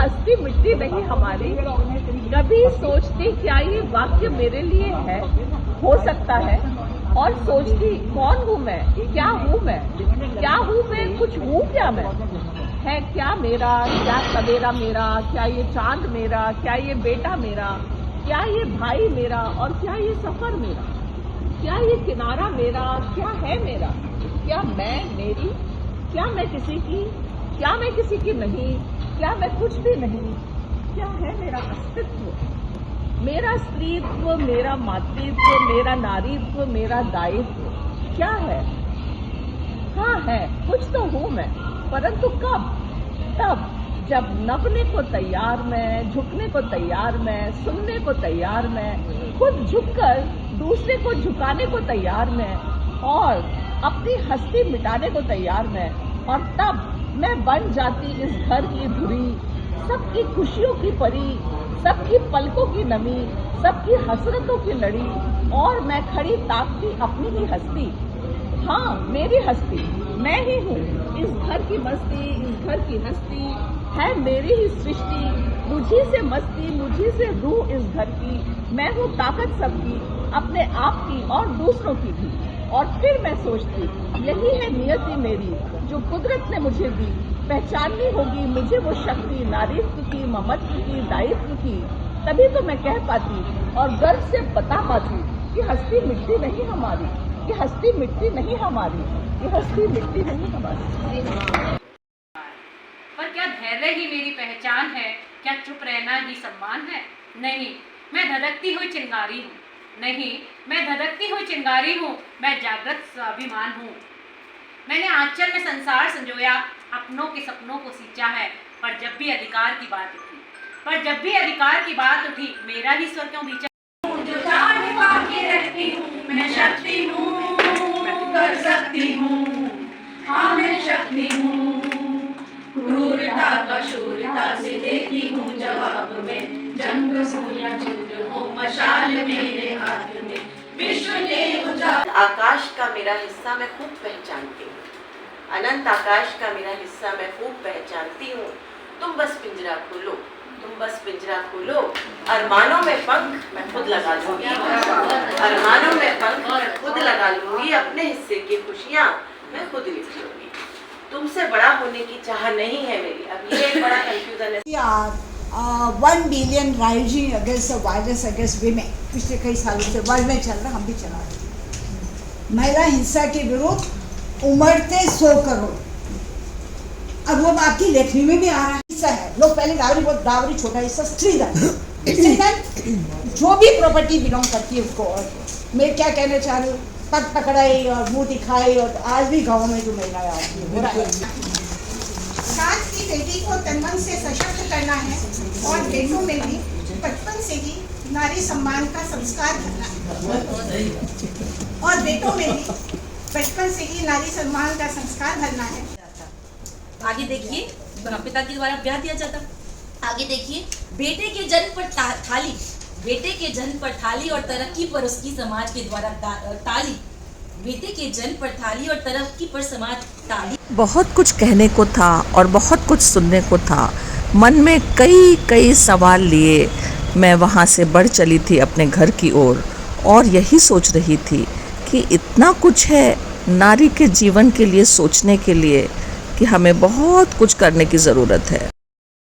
हस्ती मिटती नहीं हमारी। कभी सोचती क्या ये वाक्य मेरे लिए है, हो सकता है, और सोचती कौन हूँ मैं, क्या हूँ मैं, क्या हूँ मैं, कुछ हूँ क्या मैं, है क्या मेरा, क्या सवेरा मेरा, क्या ये चांद मेरा, क्या ये बेटा मेरा, क्या ये भाई मेरा, और क्या ये सफर मेरा, क्या ये किनारा मेरा, क्या है मेरा, क्या मैं मेरी, क्या मैं किसी की, क्या मैं किसी की नहीं, क्या मैं कुछ भी नहीं, क्या है मेरा अस्तित्व, मेरा स्त्रीत्व, मेरा मातृत्व, मेरा नारीत्व, मेरा दायित्व क्या है। हाँ है, कुछ तो हूँ मैं, परंतु कब? तब जब नभने को तैयार मैं, झुकने को तैयार मैं, सुनने को तैयार मैं, खुद झुककर दूसरे को झुकाने को तैयार मैं, और अपनी हस्ती मिटाने को तैयार मैं। और तब मैं बन जाती इस घर की धुरी, सबकी खुशियों की परी, सबकी पलकों की नमी, सबकी हसरतों की लड़ी, और मैं खड़ी ताकती अपनी ही हस्ती। हाँ, मेरी हस्ती, मैं ही हूँ इस घर की मस्ती, इस घर की हस्ती है मेरी ही सृष्टि, मुझी से मस्ती, मुझी से रूह इस घर की, मैं हूँ ताकत सबकी, अपने आप की और दूसरों की भी। और फिर मैं सोचती, यही है नियति मेरी जो कुदरत ने मुझे दी, पहचाननी होगी मुझे वो शक्ति, नारीत्व की, ममत्व की, दायित्व की, तभी तो मैं कह पाती और गर्व से बता पाती कि हस्ती मिटती नहीं हमारी, ये हस्ती मिटती नहीं हमारी, ये हस्ती मिटती नहीं हमारी। पर क्या धैर्य ही मेरी पहचान है, क्या चुप रहना ही सम्मान है? नहीं, मैं धधकती हुई चिंगारी हूँ। नहीं, मैं धधकती हुई चिंगारी हूँ, मैं जागृत स्वाभिमान हूँ। मैंने आंचल में संसार संजोया, अपनों के सपनों को सींचा है, पर जब भी अधिकार की बात उठी, मेरा ही स्वर क्यों बीचा? जो जान बाकी रहती हूँ, मैं शक्ति हूँ, कर सकती हूँ, हाँ मैं शक्ति हूँ। क्रूरता का शूरता से देती हूँ जवाब में, जंग सूर्य जुड़ हो मशाल मेरे हाथ में, विश्व ने उजाला। आकाश का मेरा हिस्सा मैं खूब पहचानती हूँ, अनंत आकाश का मेरा हिस्सा मैं खूब पहचानती हूँ। तुम बस पिंजरा खोलो, तुम बस पिंजरा खोलो, अरमानों में पंख मैं खुद लगा लूंगी, अरमानों में पंख मैं खुद लगा लूंगी, अपने हिस्से की खुशियाँ मैं खुद लिख लूंगी। तुमसे बड़ा होने की चाह नहीं है मेरी। अब ये एक बड़ा कंफ्यूजन है। 1 billion rising against violence against women पिछले कई सालों से वर्ल्ड में चल रहा, हम भी चला रहे हैं। महिला हिंसा के विरुद्ध उमड़ते 100 करोड़, अब वो आपकी लेखनी में भी आ रहा है। हिस्सा है, लोग पहले डावरी छोटा हिस्सा, स्त्रीधन जो भी प्रॉपर्टी बिलोंग करती है उसको। और मैं क्या कहना चाह रही हूँ, पग पकड़ाई और मुंह दिखाई, और आज भी गाँव में जो महिलाएं आती है हो रहा है। साथ ही बेटी को तन-मन से सशक्त करना है, और बेटों में भी बचपन से ही नारी सम्मान का संस्कार भरना है, और बेटों में भी बचपन से ही नारी सम्मान का संस्कार भरना है। आगे देखिए, पिता के द्वारा ब्याह दिया जाता। आगे देखिए, बेटे के जन्म पर थाली, बेटे के जन्म पर थाली और तरक्की पर उसकी समाज के द्वारा ताली, बेटे के जन्म पर थाली और तरक्की पर समाज ताली। बहुत कुछ कहने को था और बहुत कुछ सुनने को था, मन में कई कई सवाल लिए मैं वहाँ से बढ़ चली थी अपने घर की ओर, और यही सोच रही थी कि इतना कुछ है नारी के जीवन के लिए सोचने के लिए कि हमें बहुत कुछ करने की ज़रूरत है।